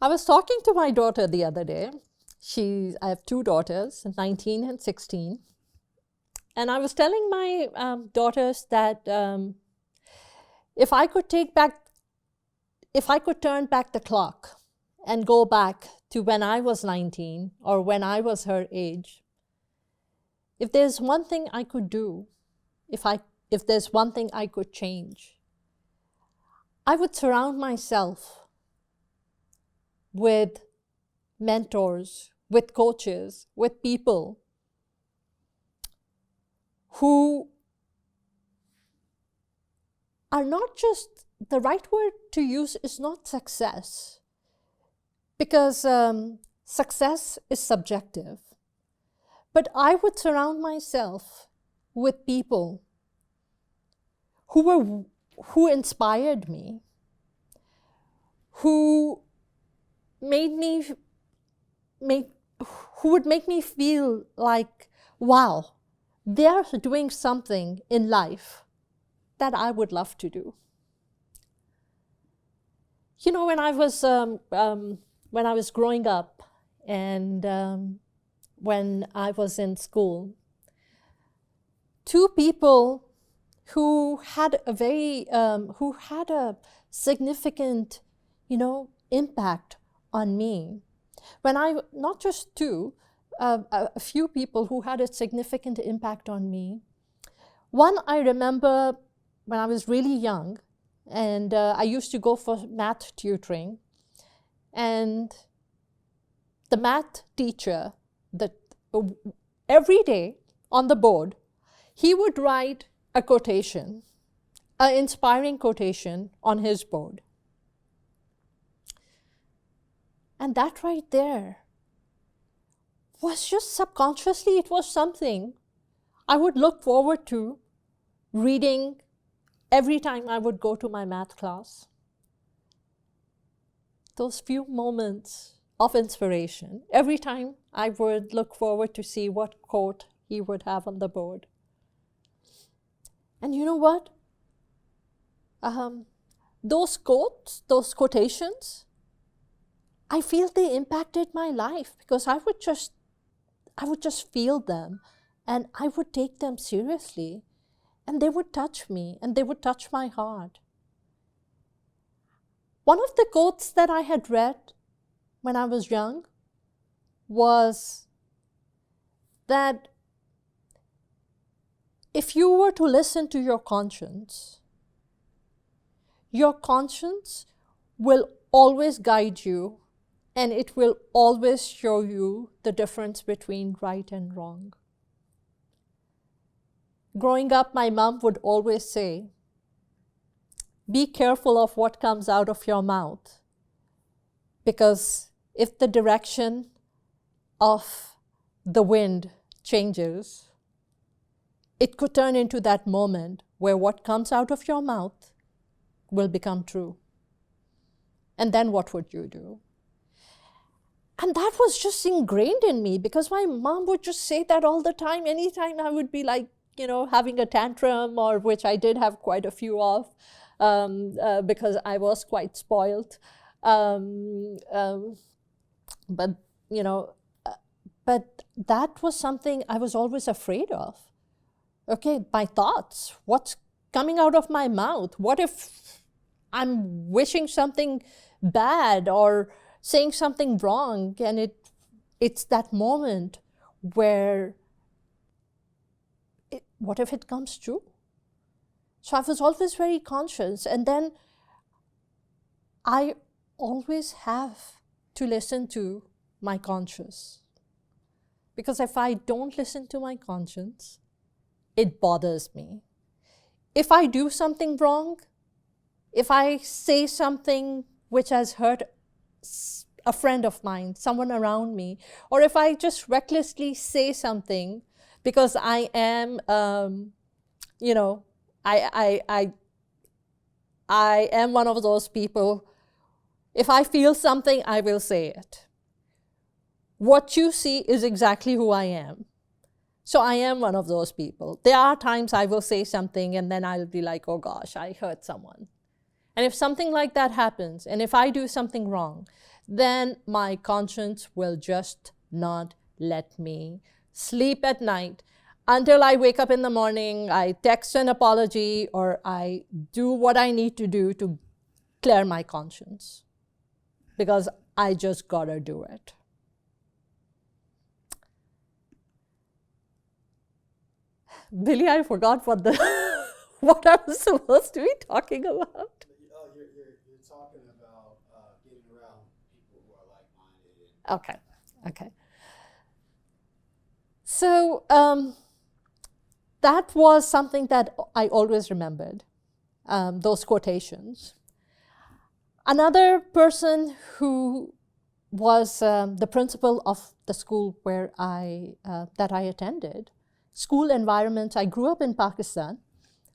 I was talking to my daughter the other day. I have two daughters, 19 and 16. And I was telling my daughters that if I could turn back the clock and go back to when I was 19 or when I was her age, if there's one thing I could do, if there's one thing I could change, I would surround myself with mentors, with coaches, with people who are not just, the right word to use is not success, because success is subjective. But I would surround myself with people who inspired me, who would make me feel like, wow, they're doing something in life that I would love to do. You know, when I was growing up and when I was in school, two people who had a significant, impact on me. Not just two, a few people who had a significant impact on me. One, I remember when I was really young, and I used to go for math tutoring, and the math teacher, every day on the board, he would write a quotation, an inspiring quotation on his board. And that right there was just subconsciously, it was something I would look forward to reading every time I would go to my math class. Those few moments of inspiration, every time I would look forward to see what quote he would have on the board. And you know what? Those quotes, those quotations, I feel they impacted my life because I would just feel them and I would take them seriously, and they would touch me and they would touch my heart. One of the quotes that I had read when I was young was that if you were to listen to your conscience will always guide you, and it will always show you the difference between right and wrong. Growing up, my mom would always say, be careful of what comes out of your mouth, because if the direction of the wind changes, it could turn into that moment where what comes out of your mouth will become true. And then what would you do? And that was just ingrained in me because my mom would just say that all the time. Anytime I would be like, having a tantrum, or which I did have quite a few of, because I was quite spoiled. But that was something I was always afraid of. Okay, my thoughts, what's coming out of my mouth? What if I'm wishing something bad or saying something wrong, and it's that moment where, what if it comes true? So I was always very conscious, and then I always have to listen to my conscience. Because if I don't listen to my conscience, it bothers me. If I do something wrong, if I say something which has hurt a friend of mine, someone around me, or if I just recklessly say something because I am, I am one of those people. If I feel something, I will say it. What you see is exactly who I am. So I am one of those people. There are times I will say something and then I'll be like, oh gosh, I hurt someone. And if something like that happens, and if I do something wrong, then my conscience will just not let me sleep at night until I wake up in the morning, I text an apology, or I do what I need to do to clear my conscience, because I just gotta do it. Billy, I forgot what what I was supposed to be talking about. You're talking about getting around people who are like-minded. Okay. So that was something that I always remembered, those quotations. Another person who was the principal of the school where that I attended, school environment. I grew up in Pakistan.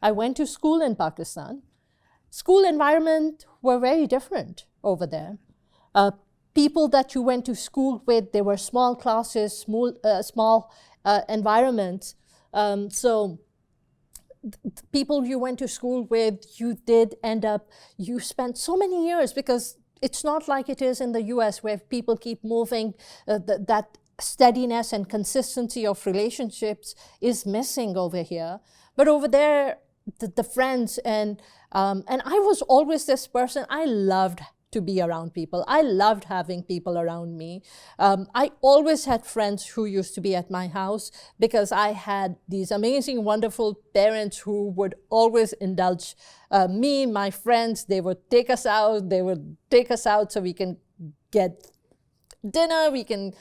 I went to school in Pakistan. School environment were very different over there. People that you went to school with, they were small classes, small environments. So people you went to school with, you spent so many years, because it's not like it is in the US where people keep moving, that steadiness and consistency of relationships is missing over here. But over there, the friends, and I was always this person, I loved to be around people. I loved having people around me. I always had friends who used to be at my house, because I had these amazing, wonderful parents who would always indulge me, my friends. They would take us out. So we can get dinner, we can,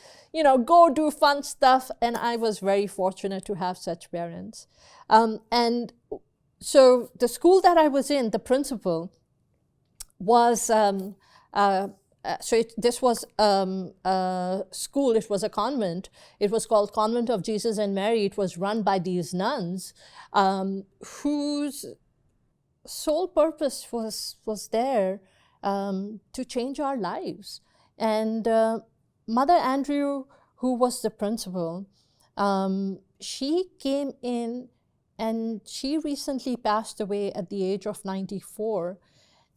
go do fun stuff. And I was very fortunate to have such parents. And so the school that I was in, the principal was, this was a school, it was a convent. It was called Convent of Jesus and Mary. It was run by these nuns whose sole purpose was there to change our lives. And Mother Andrew, who was the principal, she came in, and she recently passed away at the age of 94.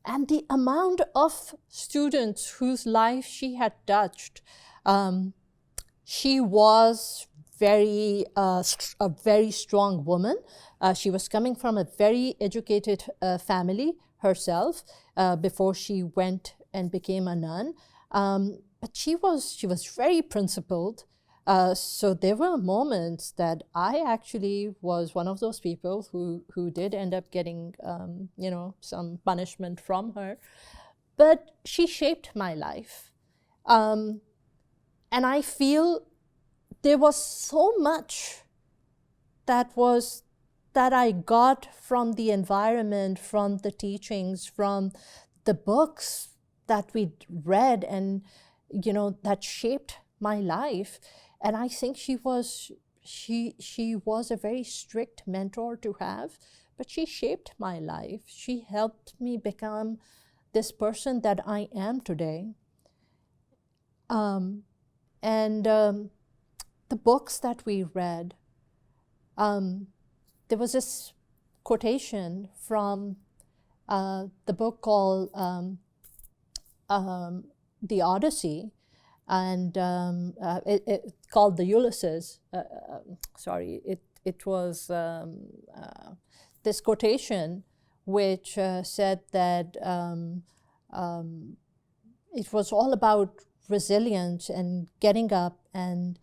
And the amount of students whose life she had touched, she was a very strong woman. She was coming from a very educated family herself before she went and became a nun. But she was very principled. So there were moments that I actually was one of those people who did end up getting, some punishment from her. But she shaped my life. And I feel there was so much that I got from the environment, from the teachings, from the books that we read, and that shaped my life. And I think she was a very strict mentor to have, but she shaped my life. She helped me become this person that I am today. The books that we read, there was this quotation from the book called The Odyssey, and it called the Ulysses. It was this quotation which said that it was all about resilience and getting up and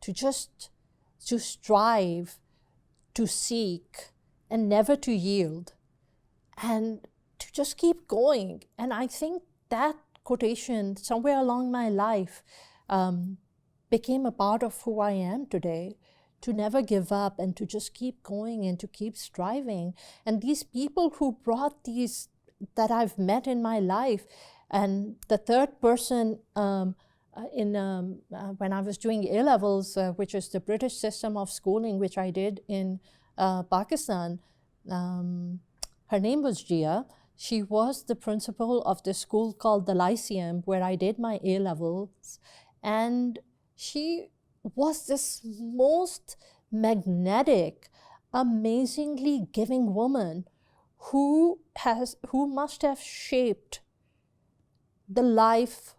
to strive, to seek, and never to yield, and to just keep going. And I think that quotation, somewhere along my life, became a part of who I am today, to never give up and to just keep going and to keep striving. And these people who brought these that I've met in my life, and the third person when I was doing A-levels, which is the British system of schooling, which I did in Pakistan, her name was Jia. She was the principal of the school called the Lyceum, where I did my A-levels. And she was this most magnetic, amazingly giving woman who must have shaped the life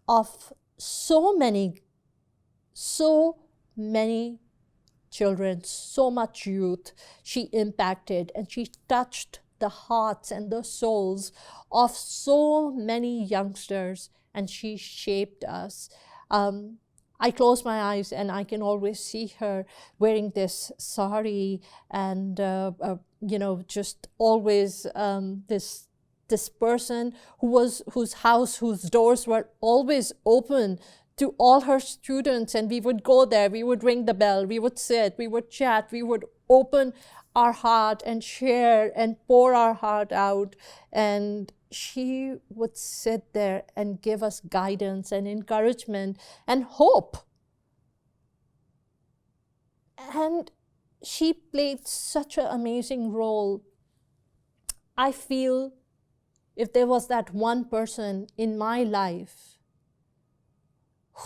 of so many children, so much youth. She impacted and she touched the hearts and the souls of so many youngsters, and she shaped us. I close my eyes and I can always see her wearing this sari and, just always this person whose doors were always open to all her students, and we would go there, we would ring the bell, we would sit, we would chat, we would open our heart and share and pour our heart out, and she would sit there and give us guidance and encouragement and hope. And she played such an amazing role. I feel if there was that one person in my life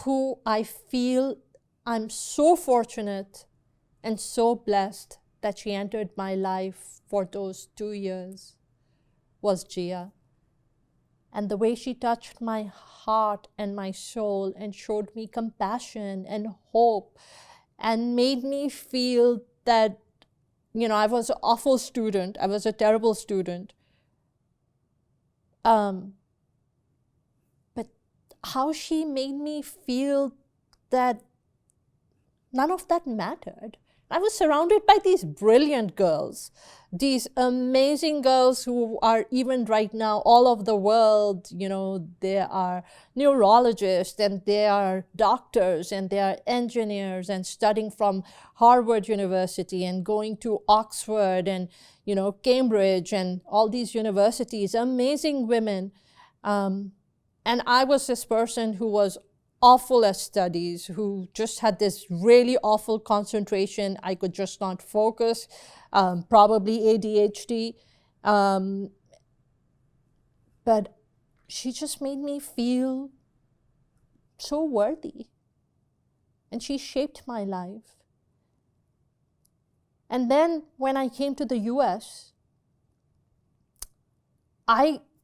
who I feel I'm so fortunate and so blessed that she entered my life for those 2 years, was Gia. And the way she touched my heart and my soul and showed me compassion and hope and made me feel that, I was an awful student, I was a terrible student. But how she made me feel that none of that mattered. I was surrounded by these brilliant girls, these amazing girls who are even right now all over the world. They are neurologists and they are doctors and they are engineers and studying from Harvard University and going to Oxford and, Cambridge and all these universities, amazing women. And I was this person who was awful at studies, who just had this really awful concentration. I could just not focus, probably ADHD. But she just made me feel so worthy. And she shaped my life. And then when I came to the US,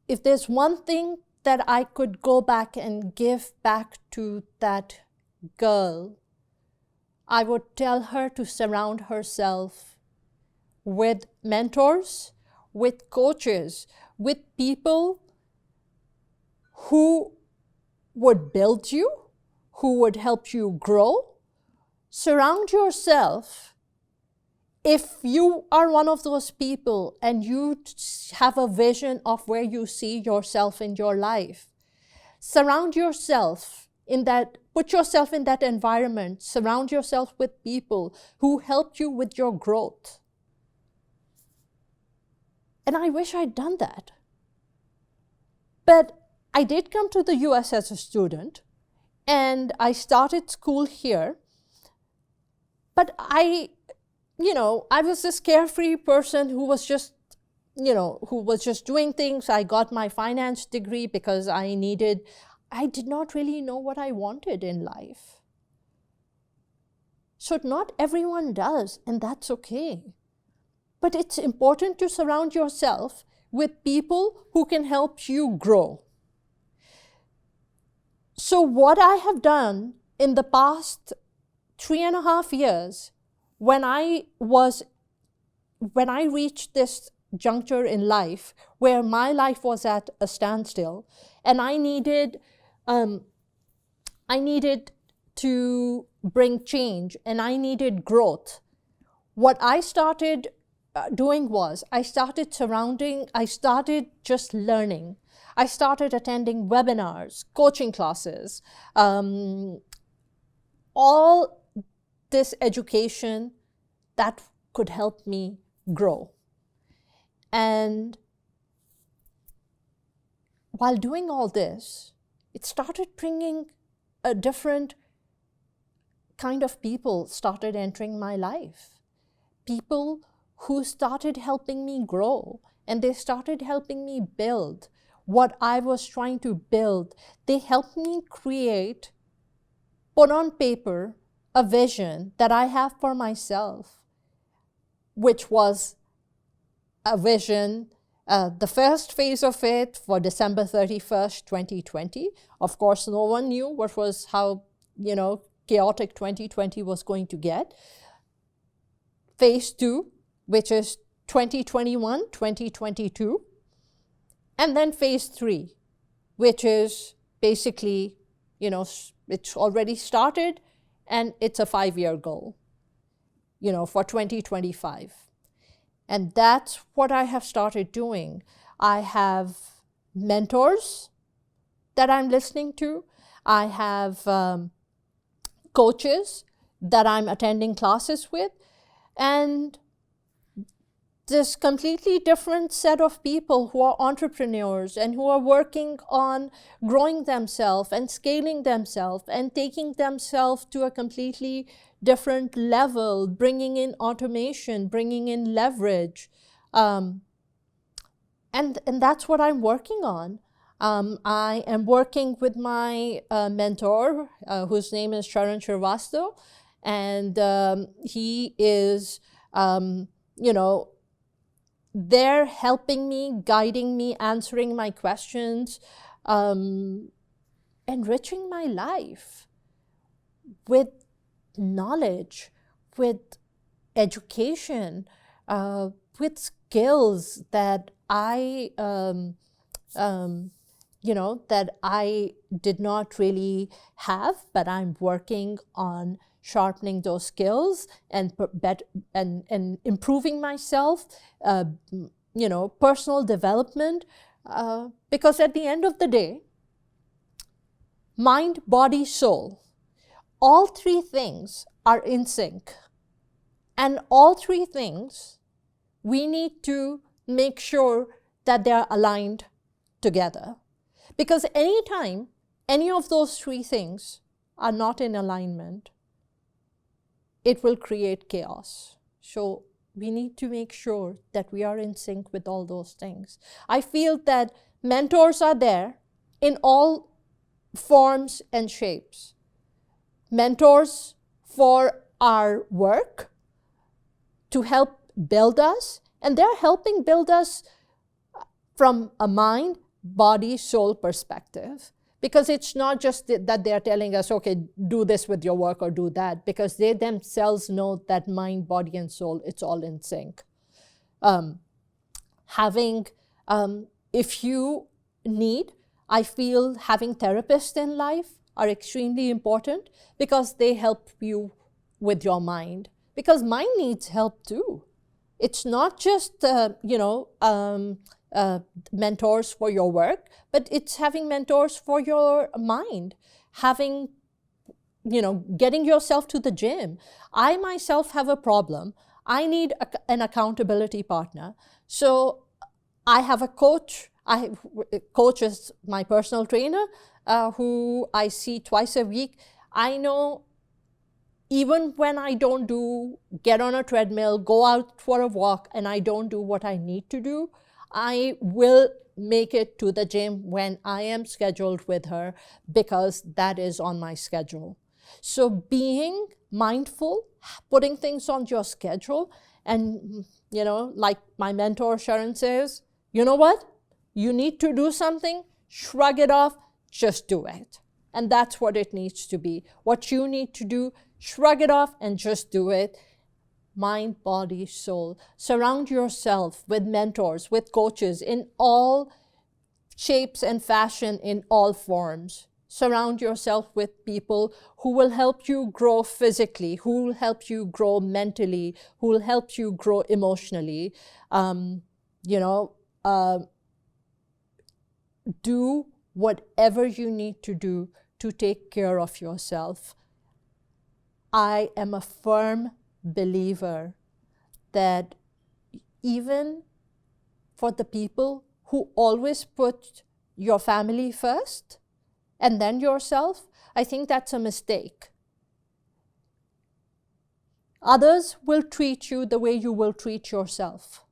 if there's one thing that I could go back and give back to that girl, I would tell her to surround herself with mentors, with coaches, with people who would build you, who would help you grow. Surround yourself. If you are one of those people and you have a vision of where you see yourself in your life, surround yourself in that, put yourself in that environment, surround yourself with people who help you with your growth. And I wish I'd done that. But I did come to the US as a student and I started school here. But I was this carefree person who was just doing things. I got my finance degree because I did not really know what I wanted in life. So not everyone does, and that's okay. But it's important to surround yourself with people who can help you grow. So what I have done in the past 3.5 years, when I reached this juncture in life where my life was at a standstill and I needed to bring change and I needed growth, what I started doing was I started just learning. I started attending webinars, coaching classes, all this education that could help me grow. And while doing all this, it started bringing a different kind of people started entering my life. People who started helping me grow, and they started helping me build what I was trying to build. They helped me put on paper a vision that I have for myself, which was a vision The first phase of it for December 31st, 2020. Of course, no one knew how, chaotic 2020 was going to get. Phase 2, which is 2021, 2022. And then phase 3, which is basically, it's already started and it's a 5-year goal, for 2025. And that's what I have started doing. I have mentors that I'm listening to. I have coaches that I'm attending classes with. And this completely different set of people who are entrepreneurs and who are working on growing themselves and scaling themselves and taking themselves to a completely different level, bringing in automation, bringing in leverage. And that's what I'm working on. I am working with my mentor, whose name is Sharan Shrivastava, and he is, they're helping me, guiding me, answering my questions, enriching my life with knowledge, with education, with skills that that I did not really have, but I'm working on sharpening those skills and improving myself, personal development, because at the end of the day, mind, body, soul, all three things are in sync. And all three things, we need to make sure that they're aligned together. Because anytime any of those three things are not in alignment, it will create chaos. So we need to make sure that we are in sync with all those things. I feel that mentors are there in all forms and shapes. Mentors for our work to help build us, and they're helping build us from a mind, body, soul perspective. Because it's not just that they're telling us, okay, do this with your work or do that, because they themselves know that mind, body, and soul, it's all in sync. If you need, I feel having therapists in life are extremely important because they help you with your mind. Because mind needs help too. It's not just, mentors for your work, but it's having mentors for your mind, getting yourself to the gym. I myself have a problem. I need an accountability partner. So I have a coach. Coach is my personal trainer, who I see twice a week. I know even when I don't get on a treadmill, go out for a walk, and I don't do what I need to do, I will make it to the gym when I am scheduled with her, because that is on my schedule. So being mindful, putting things on your schedule, and like my mentor Sharan says, you know what? You need to do something, shrug it off, just do it. And that's what it needs to be. What you need to do, shrug it off and just do it. Mind, body, soul. Surround yourself with mentors, with coaches in all shapes and fashion, in all forms. Surround yourself with people who will help you grow physically, who will help you grow mentally, who will help you grow emotionally. Do whatever you need to do to take care of yourself. I am a firm believer that even for the people who always put your family first and then yourself, I think that's a mistake. Others will treat you the way you will treat yourself.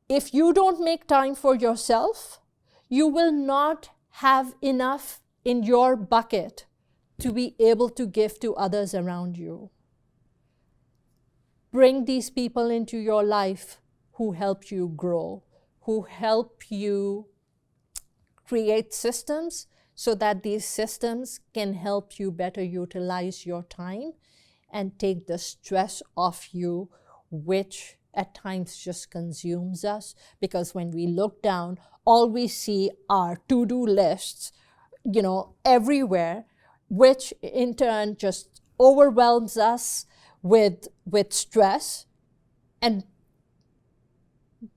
If you don't make time for yourself, you will not have enough in your bucket to be able to give to others around you. Bring these people into your life who help you grow, who help you create systems so that these systems can help you better utilize your time and take the stress off you, which at times just consumes us. Because when we look down, all we see are to-do lists, everywhere, which in turn just overwhelms us with stress and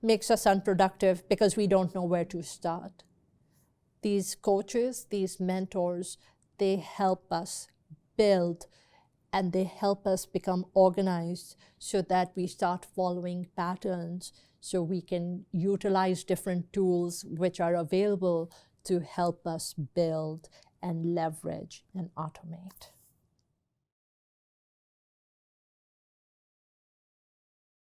makes us unproductive because we don't know where to start. These coaches, these mentors, they help us build and they help us become organized so that we start following patterns, so we can utilize different tools which are available to help us build and leverage and automate.